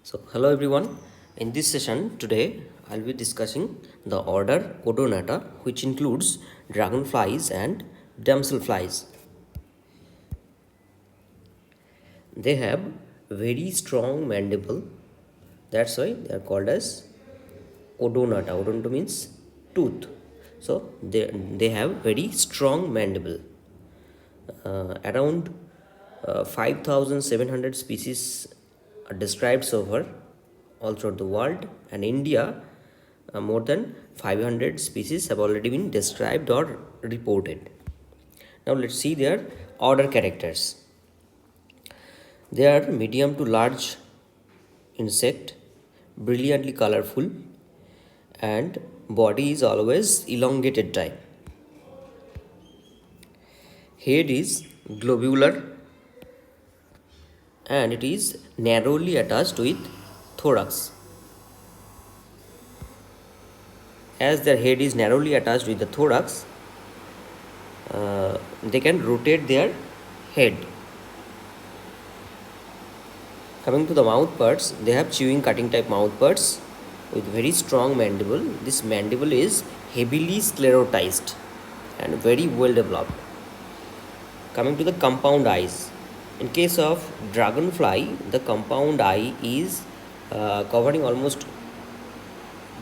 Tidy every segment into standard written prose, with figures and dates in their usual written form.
So, hello everyone. In this session today, I'll be discussing the order Odonata, which includes dragonflies and damselflies. They have very strong mandible. That's why they are called as Odonata. Odonata means tooth. So they have very strong mandible. Around 5,700 species are described so far all throughout the world, and India, more than 500 species have already been described or reported. Now let's see their order characters. They are medium to large insect, brilliantly colorful, and body is always elongated type. Head is globular and it is narrowly attached with thorax. As their head is narrowly attached with the thorax, they can rotate their head. Coming to the mouth parts, they have chewing cutting type mouth parts with very strong mandible. This mandible is heavily sclerotized and very well developed. Coming to the compound eyes, in case of dragonfly, the compound eye is covering almost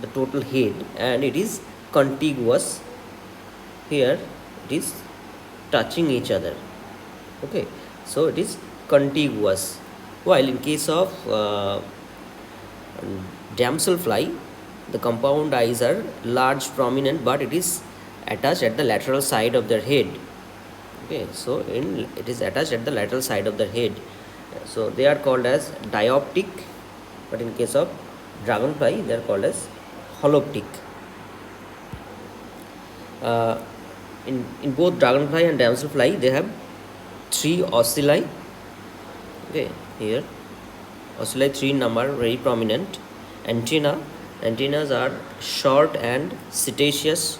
the total head and it is contiguous. Here it is touching each other. Okay, so it is contiguous. While in case of damselfly, the compound eyes are large, prominent, but it is attached at the lateral side of their head. Okay, so it is attached at the lateral side of the head. So they are called as dioptic, but in case of dragonfly, they are called as holoptic. In both dragonfly and damselfly, they have three ocelli. Okay, here ocelli 3 number, very prominent. Antennas are short and setaceous.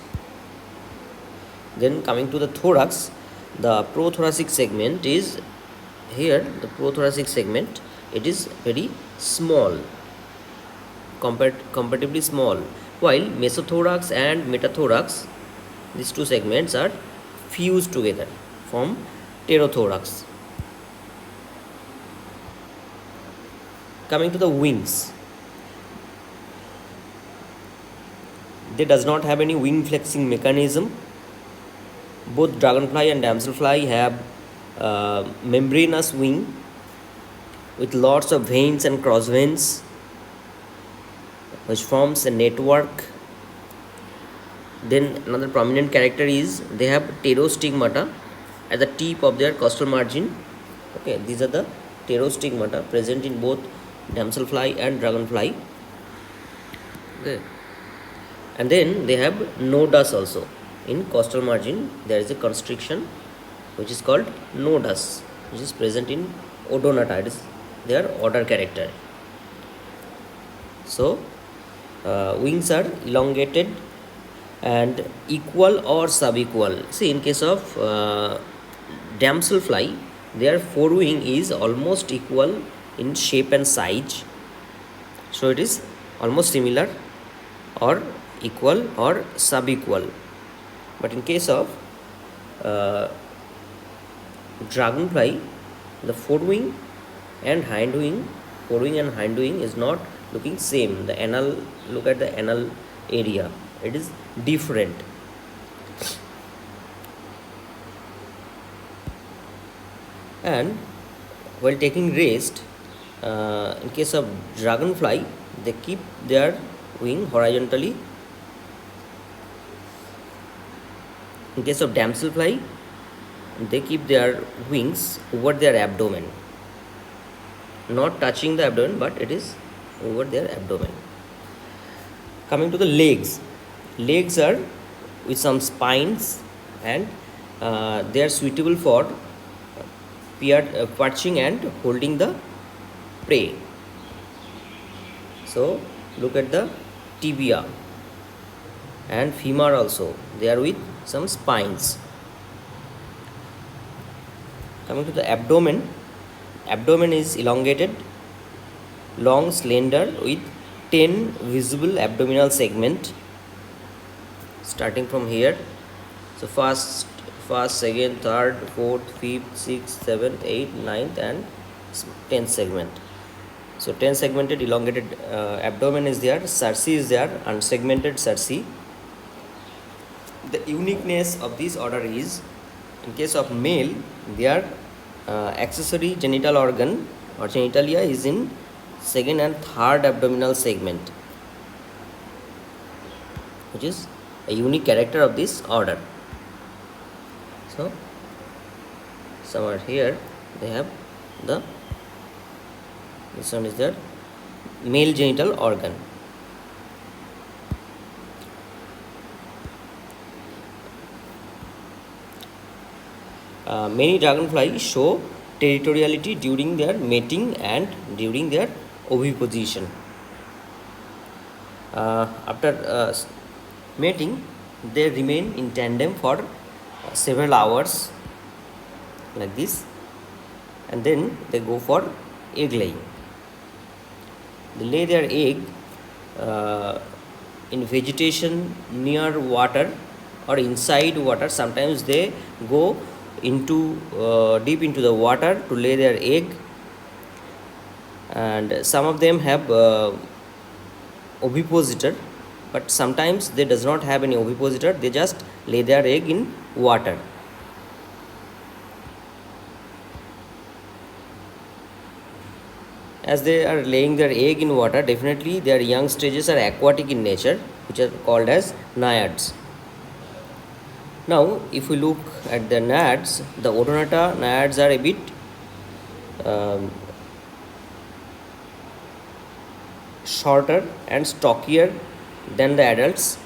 Then coming to the thorax, the prothoracic segment is here. The prothoracic segment, it is very small, comparatively small, while mesothorax and metathorax, these two segments are fused together from pterothorax. Coming to the wings, they does not have any wing flexing mechanism. Both dragonfly and damselfly have membranous wing with lots of veins and cross veins, which forms a network. Then another prominent character is they have pterostigmata at the tip of their costal margin. Okay, these are the pterostigmata present in both damselfly and dragonfly. Okay, and then they have nodus also. In costal margin, there is a constriction which is called nodus, which is present in Odonata. It is their order character. So wings are elongated and equal or subequal. See, in case of damselfly, their forewing is almost equal in shape and size. So it is almost similar or equal or subequal. But in case of dragonfly, the forewing and hindwing is not looking same. The anal, look at the anal area, it is different. And while taking rest, in case of dragonfly, they keep their wing horizontally. In case of damselfly, they keep their wings over their abdomen, not touching the abdomen, but it is over their abdomen. Coming to the legs, legs are with some spines and they are suitable for perching and holding the prey. So look at the tibia and femur also, they are with some spines. Coming to the abdomen is elongated long, slender, with 10 visible abdominal segment starting from here. So first, second, third, fourth, fifth, sixth, seventh, eighth, ninth, and 10th segment. So 10 segmented elongated abdomen is there, cerci is there, unsegmented cerci. The uniqueness of this order is, in case of male, their accessory genital organ or genitalia is in second and third abdominal segment, which is a unique character of this order. So somewhere here they have this one is their male genital organ. Many dragonflies show territoriality during their mating and during their oviposition. After mating, they remain in tandem for several hours like this, and then they go for egg laying. They lay their egg in vegetation near water or inside water. Sometimes they go into deep into the water to lay their egg, and some of them have ovipositor, but sometimes they does not have any ovipositor. They just lay their egg in water. As they are laying their egg in water, definitely their young stages are aquatic in nature, which are called as naiads. Now, if we look at the naiads, the Odonata naiads are a bit shorter and stockier than the adults.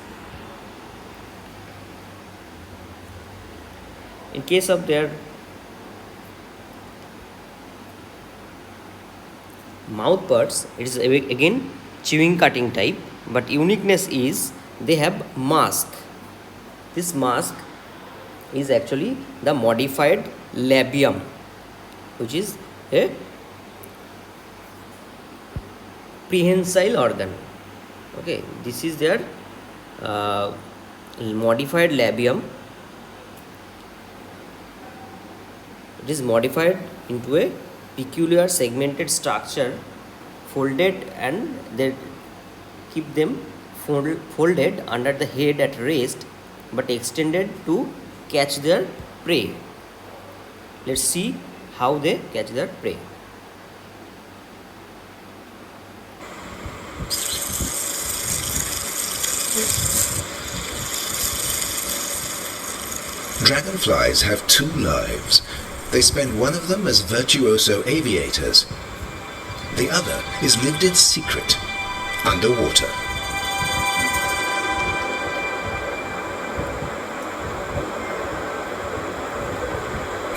In case of their mouth parts, it is again chewing cutting type, but uniqueness is they have mask. This mask is actually the modified labium, which is a prehensile organ. Okay, this is their modified labium. It is modified into a peculiar segmented structure, folded, and they keep them folded under the head at rest, but extended to catch their prey. Let's see how they catch their prey. Dragonflies have two lives. They spend one of them as virtuoso aviators. The other is lived in secret, underwater.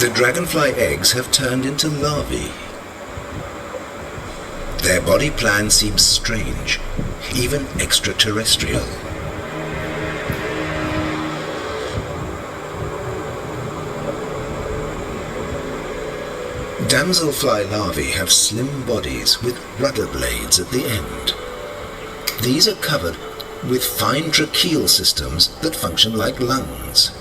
The dragonfly eggs have turned into larvae. Their body plan seems strange, even extraterrestrial. Damselfly larvae have slim bodies with rudder blades at the end. These are covered with fine tracheal systems that function like lungs.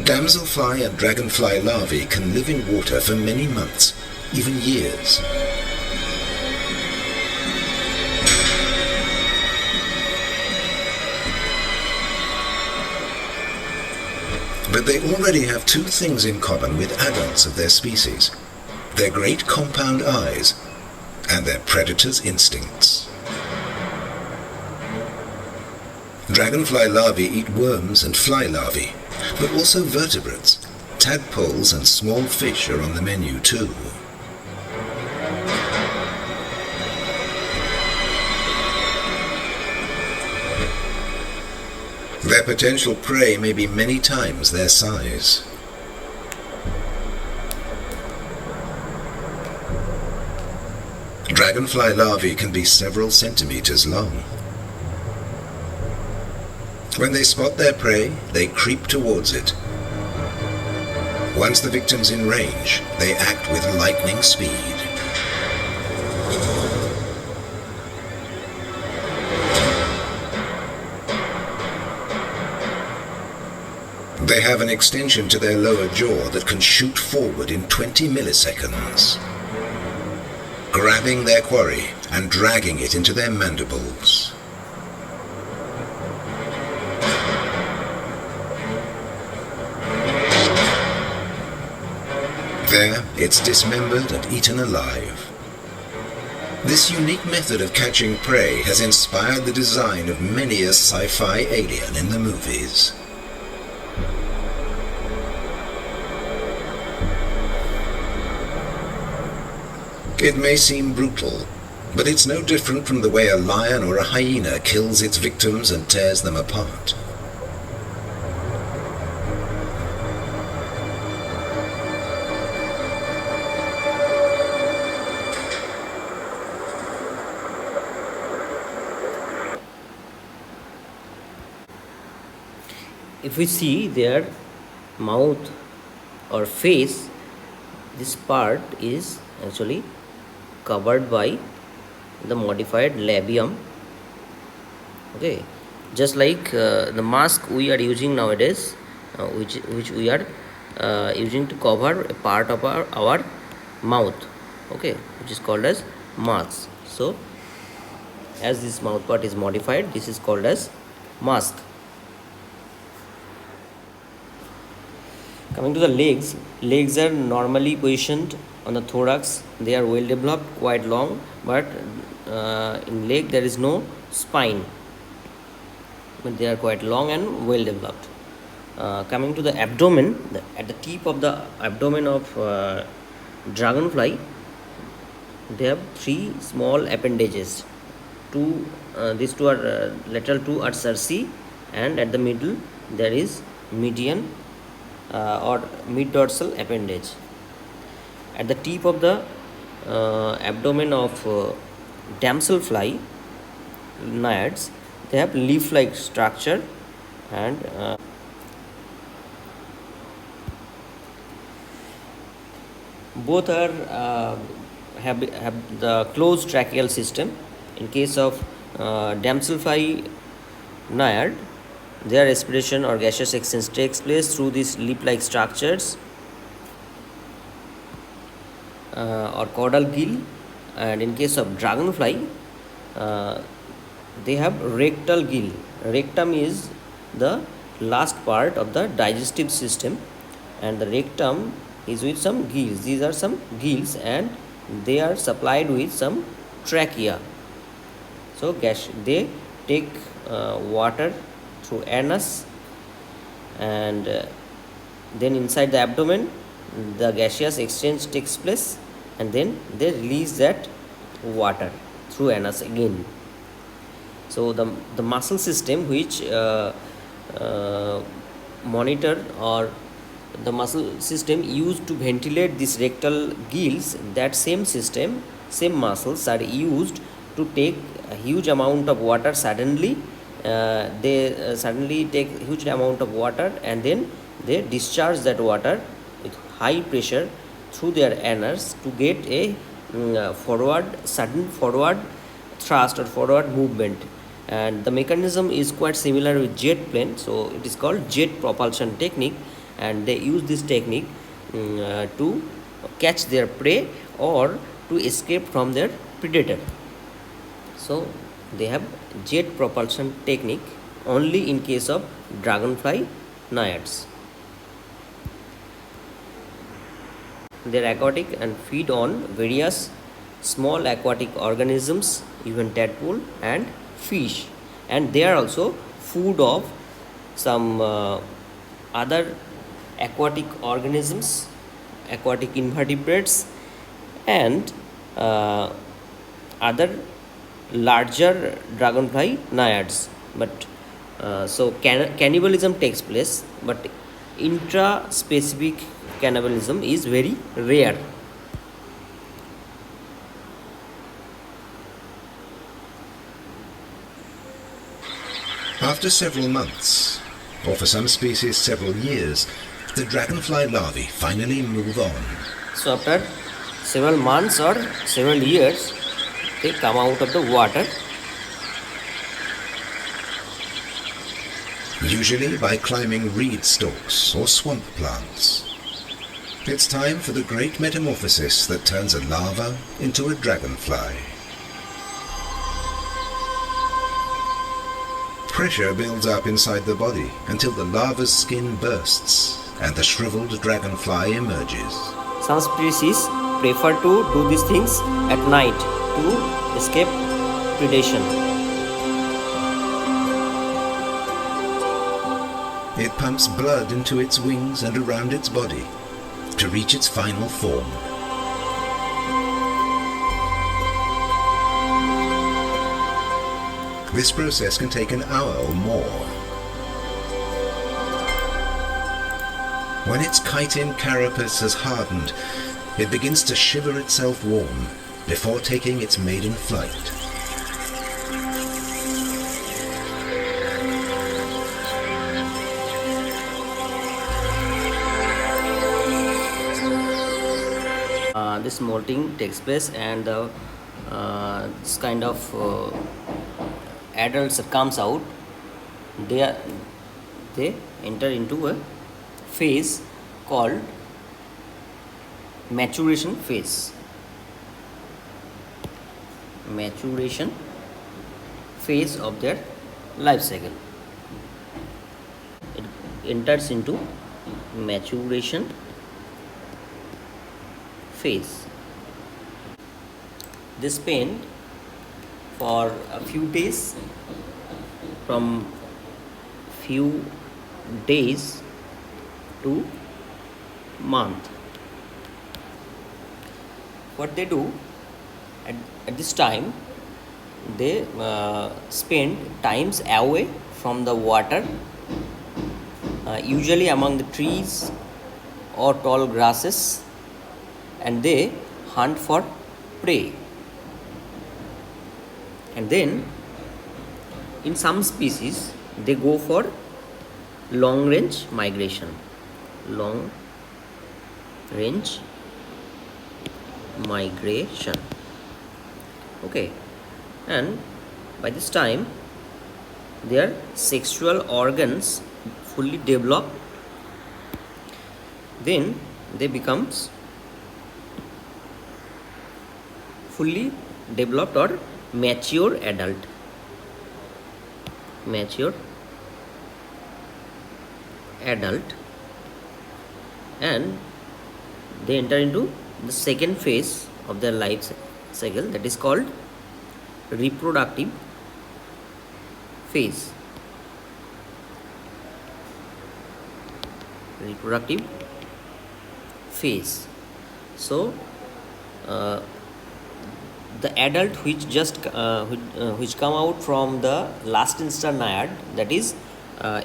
Damselfly and dragonfly larvae can live in water for many months, even years. But they already have two things in common with adults of their species: their great compound eyes and their predator's instincts. Dragonfly larvae eat worms and fly larvae, but also vertebrates. Tadpoles and small fish are on the menu too. Their potential prey may be many times their size. Dragonfly larvae can be several centimeters long. When they spot their prey, they creep towards it. Once the victim's in range, they act with lightning speed. They have an extension to their lower jaw that can shoot forward in 20 milliseconds, grabbing their quarry and dragging it into their mandibles. There, it's dismembered and eaten alive. This unique method of catching prey has inspired the design of many a sci-fi alien in the movies. It may seem brutal, but it's no different from the way a lion or a hyena kills its victims and tears them apart. If we see their mouth or face, this part is actually covered by the modified labium. Okay, just like the mask we are using nowadays, which we are using to cover a part of our mouth, okay, which is called as mask. So as this mouth part is modified, this is called as mask. Coming to the legs, legs are normally positioned on the thorax. They are well developed, quite long, but in leg there is no spine, but they are quite long and well developed. Coming to the abdomen, at the tip of the abdomen of dragonfly, they have three small appendages. These two are lateral two are cerci, and at the middle there is median or mid-dorsal appendage. At the tip of the abdomen of damselfly naiads, they have leaf-like structure, and both are have the closed tracheal system. In case of damselfly naiad, their respiration or gaseous exchange takes place through these leaf-like structures or caudal gill, and in case of dragonfly, they have rectal gill. Rectum is the last part of the digestive system, and the rectum is with some gills. These are some gills, and they are supplied with some trachea. So they take water through anus, and then inside the abdomen the gaseous exchange takes place, and then they release that water through anus again. So the muscle system which monitor, or the muscle system used to ventilate these rectal gills, that same system, same muscles are used to take a huge amount of water suddenly. They suddenly take huge amount of water, and then they discharge that water with high pressure through their anus to get a sudden forward thrust or forward movement. And the mechanism is quite similar with jet plane, so it is called jet propulsion technique, and they use this technique to catch their prey or to escape from their predator. So they have jet propulsion technique only in case of dragonfly naiads. They are aquatic and feed on various small aquatic organisms, even tadpole and fish, and they are also food of some other aquatic organisms, aquatic invertebrates, and other larger dragonfly naiads. But so cannibalism takes place, but intra-specific cannibalism is very rare. After several months, or for some species several years, the dragonfly larvae finally move on. So after several months or several years, they come out of the water, Usually by climbing reed stalks or swamp plants. It's time for the great metamorphosis that turns a larva into a dragonfly. Pressure builds up inside the body until the larva's skin bursts and the shriveled dragonfly emerges. some species prefer to do these things at night to escape predation. It pumps blood into its wings and around its body to reach its final form. This process can take an hour or more. When its chitin carapace has hardened, it begins to shiver itself warm before taking its maiden flight. This molting takes place, and this kind of adults that comes out, they enter into a phase called maturation phase. Maturation phase of their life cycle. It enters into maturation phase. They spend for a few days, from few days to month. What they do at this time, they spend times away from the water, usually among the trees or tall grasses, and they hunt for prey. And then in some species they go for long range migration. Long range migration. Okay, and by this time their sexual organs fully develop. Then they becomes fully developed or mature adult. Mature adult, and they enter into the second phase of their life cycle, that is called reproductive phase. Reproductive phase. So the adult which come out from the last instar naiad, that is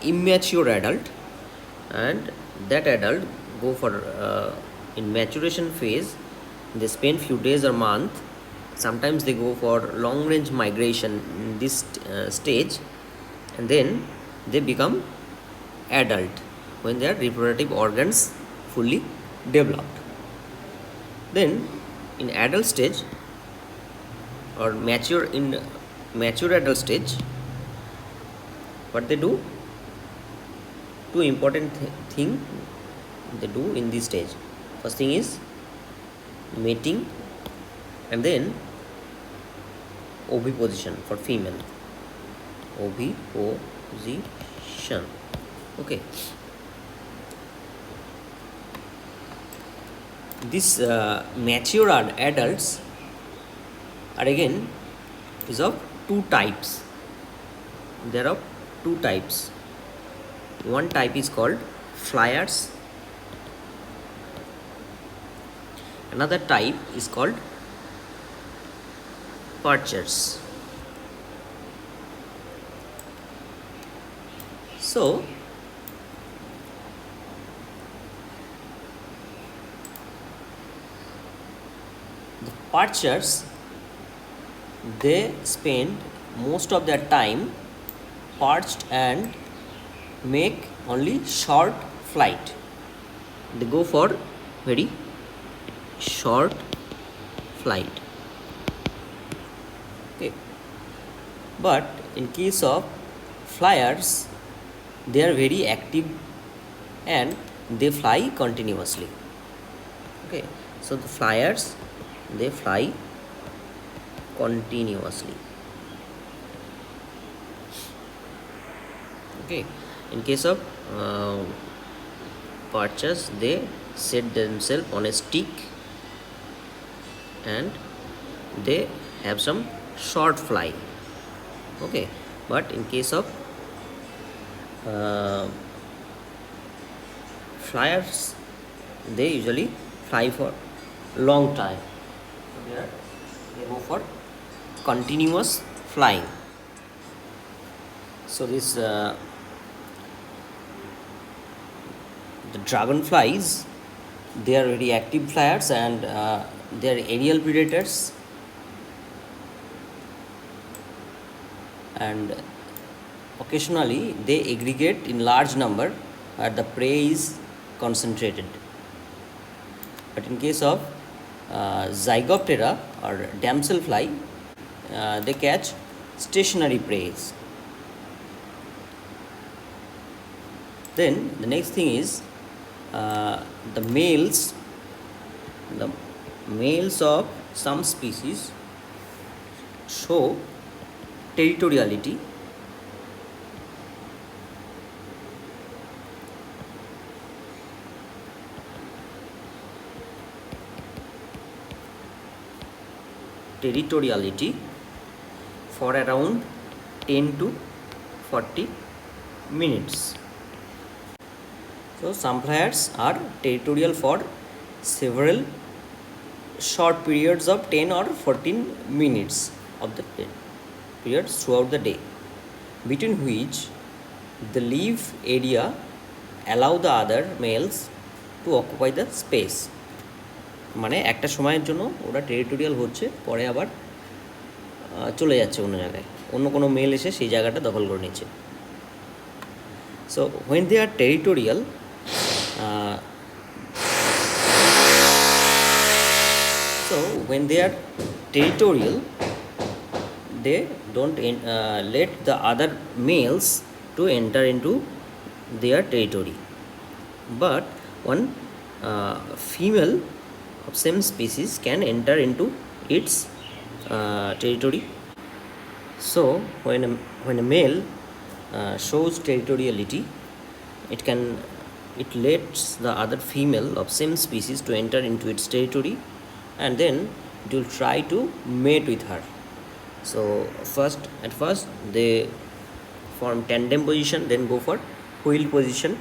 immature adult, and that adult go for in maturation phase. They spend few days or month. Sometimes they go for long range migration in this stage, and then they become adult when their reproductive organs fully developed. Then in adult stage or mature adult stage, what they do, two important thing they do in this stage. First thing is mating, and then oviposition for female. Oviposition. Okay. These mature adults are again is of two types. There are two types. One type is called flyers. Another type is called perchers. So the perchers, they spend most of their time perched and make only short flight. they go for very short flight. Okay, but in case of flyers, they are very active and they fly continuously. Okay, so the flyers, they fly continuously. Okay, in case of perches, they set themselves on a stick and they have some short fly. Okay, but in case of flyers, they usually fly for long time. So there they go for continuous flying. So this the dragonflies, they are very active flyers and they are aerial predators, and occasionally they aggregate in large number where the prey is concentrated. But in case of Zygoptera or damselfly, they catch stationary prey. Then the next thing is the males. The males of some species show territoriality. Territoriality for around 10 to 40 minutes. So some flyers are territorial for several short periods of 10 or 14 minutes of the periods throughout the day, between which the leave area allow the other males to occupy the space. মানে একটা সময়ের জন্য ওরা territorial হচ্ছে, পরে আবার চলে যাচ্ছে অন্য জায়গায়, অন্য কোনো মেল এসে সেই জায়গাটা দখল করে নিচ্ছে। So when they are territorial, they don't let the other males to enter into their territory, but one female of same species can enter into its territory. So when a male shows territoriality, it lets the other female of same species to enter into its territory, and then it will try to mate with her. So at first they form tandem position, then go for wheel position.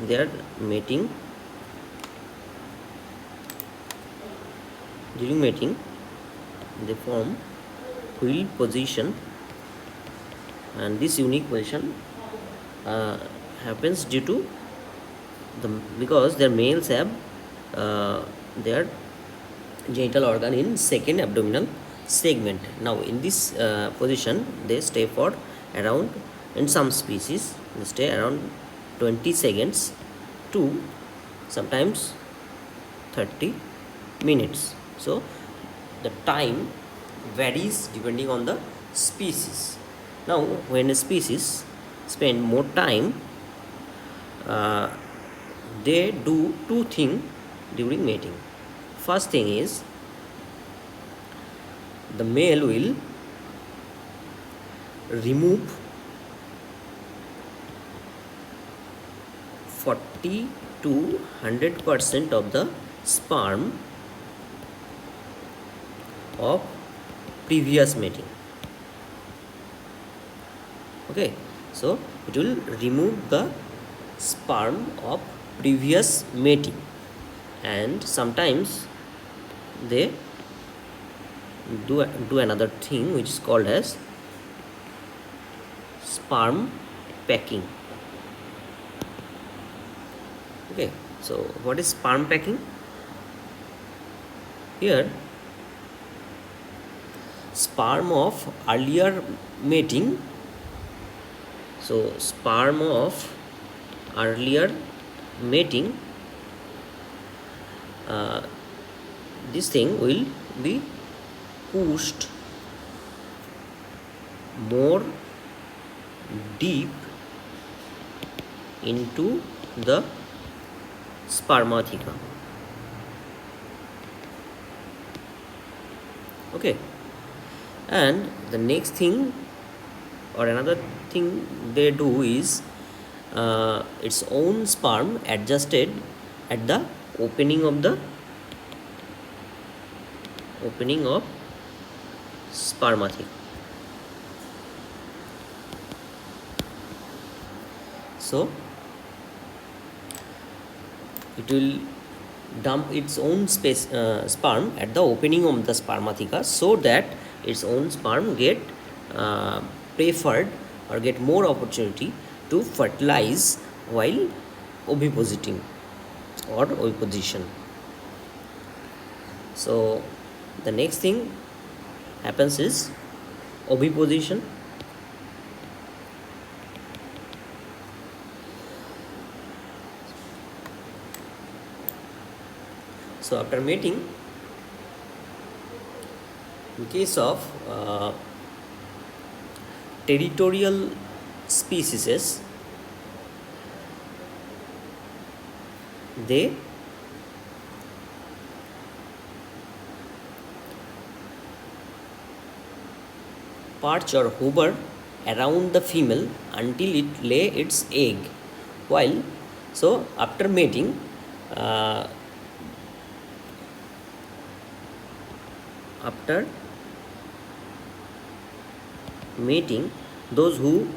They are mating. During mating, they form wheel position, and this unique position happens due to because their males have their genital organ in second abdominal segment. Now in this position they stay for around, in some species they stay around 20 seconds to sometimes 30 minutes. So the time varies depending on the species. Now when a species spend more time, they do two things during mating. First thing is, the male will remove 40 to 100% of the sperm of previous mating. Okay, so it will remove the sperm of previous mating, and sometimes they do another thing which is called as sperm packing. Okay, so what is sperm packing? Here, sperm of earlier mating, so sperm of earlier mating, this thing will be pushed more deep into the spermatheca. Okay, and the next thing or another thing they do is its own sperm adjusted at the opening of spermatheca. So it will dump its own sperm at the opening of the spermatheca, so that its own sperm get uh, preferred or get more opportunity to fertilize while ovipositing or oviposition. So the next thing happens is oviposition. So after mating, in case of territorial species, they perch or hover around the female until it lay its egg. While so after mating, uh, after mating, those who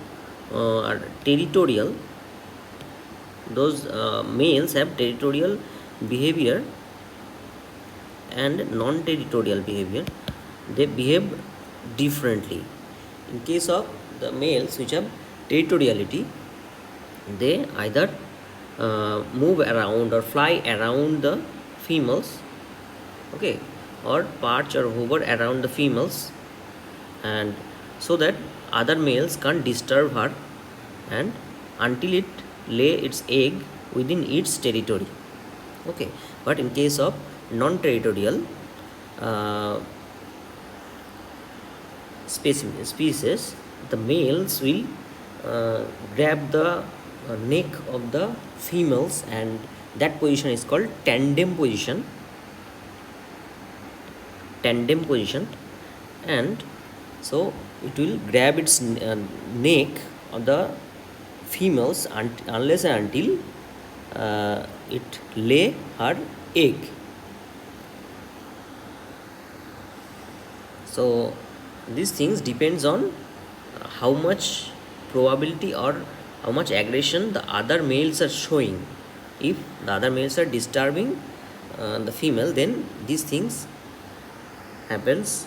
are territorial, those males have territorial behavior and non-territorial behavior. They behave differently. In case of the males which have territoriality, they either move around or fly around the females, okay, or perch or hover around the females, and so that other males can't disturb her, and until it lay its egg within its territory. Okay, but in case of non-territorial species, the males will grab the neck of the females, and that position is called tandem position. And so it will grab its neck of the females unless and until it lay her egg. So these things depends on how much probability or how much aggression the other males are showing. If the other males are disturbing the female, then these things happens,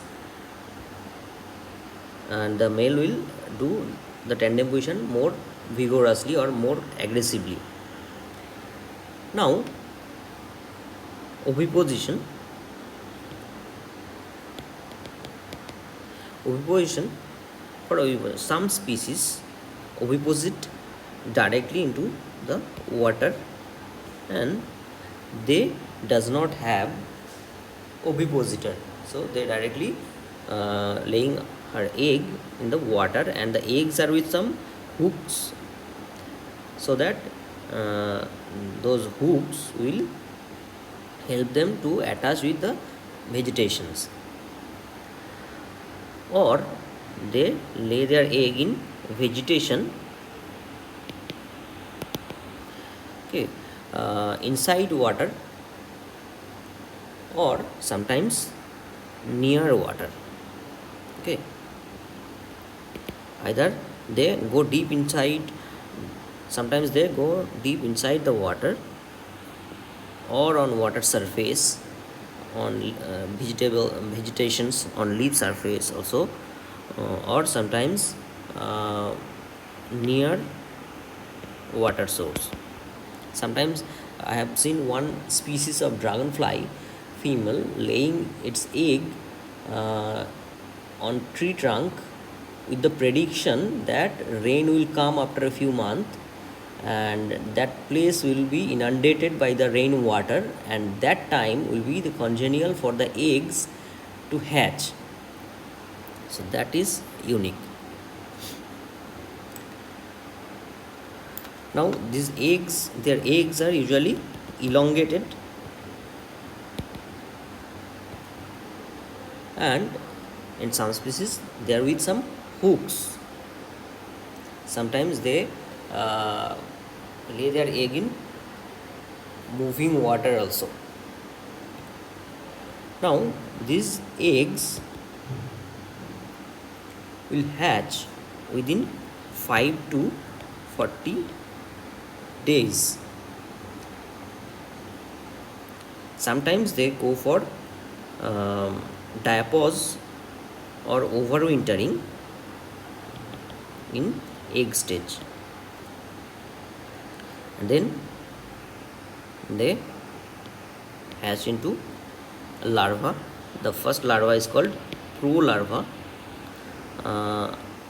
and the male will do the tandem position more vigorously or more aggressively. Now oviposition. Oviposition, for oviposition, some species oviposit directly into the water, and they does not have ovipositor, so they directly laying her egg in the water, and the eggs are with some hooks, so that those hooks will help them to attach with the vegetations, or they lay their egg in vegetation, okay, inside water, or sometimes near water. Okay, either they go deep inside, sometimes they go deep inside the water, or on water surface, on vegetations on leaf surface also, or sometimes near water source. Sometimes I have seen one species of dragonfly female laying its egg uh, on tree trunk with the prediction that rain will come after a few months, and that place will be inundated by the rain water, and that time will be the congenial for the eggs to hatch. So that is unique. Now these eggs, their eggs are usually elongated, and in some species they are with some hooks. Sometimes they lay their egg in moving water also. Now these eggs will hatch within 5 to 40 days. Sometimes they go for diapause or overwintering in egg stage, and then they hatch into larva. The first larva is called prolarva.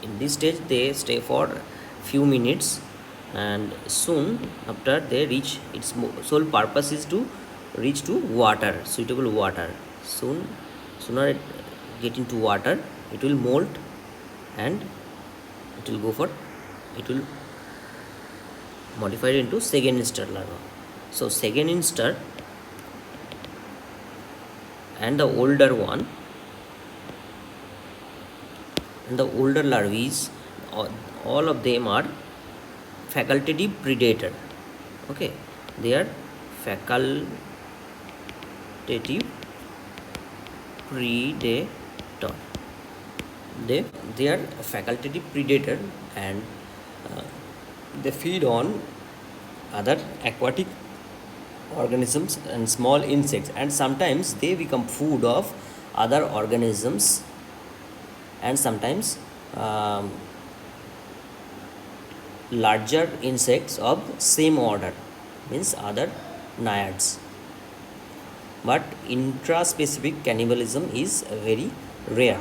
In this stage they stay for few minutes, and soon after they reach, its sole purpose is to reach to water, suitable water. Sooner it get into water, it will molt, and it will go for, it will modify it into second instar larva. So second instar and the older one, and the older larvae, all of them are facultative predator. Okay, they are facultative predator. They are a facultative predator, and they feed on other aquatic organisms and small insects, and sometimes they become food of other organisms, and sometimes larger insects of same order, means other naiads. But intraspecific cannibalism is very rare.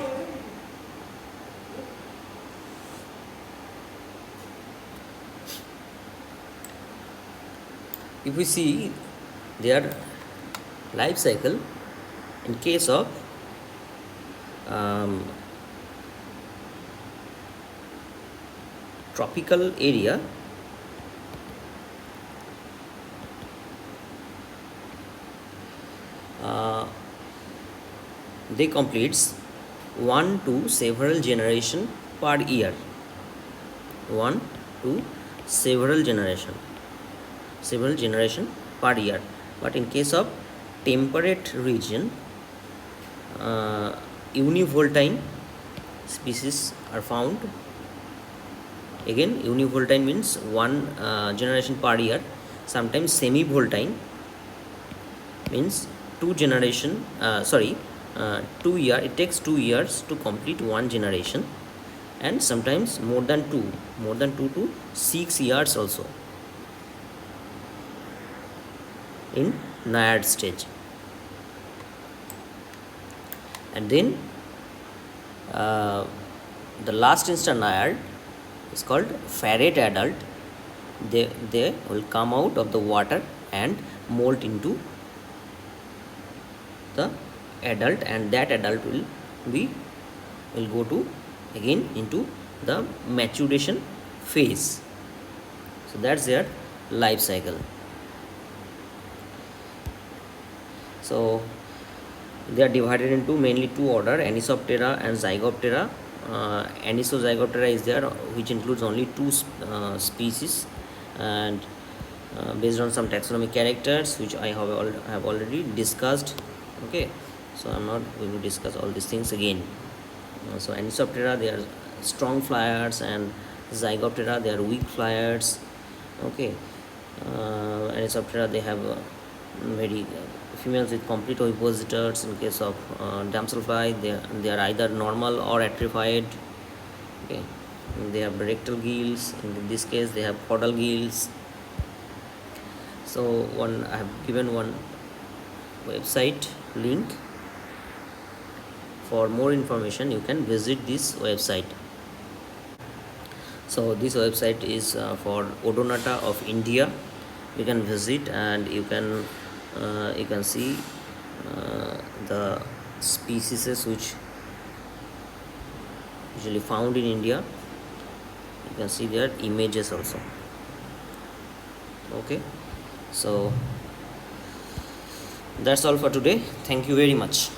If we see their life cycle, in case of tropical area, they completes 1 to several generation per year. 1 to several generation per year. But in case of temperate region, univoltine species are found. Again, univoltine means one generation per year. Sometimes semi-voltine means 2 generation, 2 year, it takes 2 years to complete one generation, and sometimes more than 2 to 6 years also in naiad stage. And then the last instar naiad is called ferret adult. They will come out of the water and molt into the adult, and that adult will go to again into the maturation phase. So that's their life cycle. So they are divided into mainly 2 order, Anisoptera and Zygoptera. Anisozygoptera is there, which includes only 2 species, and based on some taxonomic characters which I have already discussed. Okay, so I'm not going to discuss all these things again. So Anisoptera, they are strong flyers, and Zygoptera, they are weak flyers. Okay, Anisoptera, they have very females with complete ovipositors. In case of damselfly, they are either normal or atrophied. Okay, they have rectal gills. In this case, they have caudal gills. So I have given one website link. For more information, you can visit this website. So this website is for Odonata of India. You can visit and you can see the species which usually found in India. You can see their images also. Okay, so that's all for today. Thank you very much.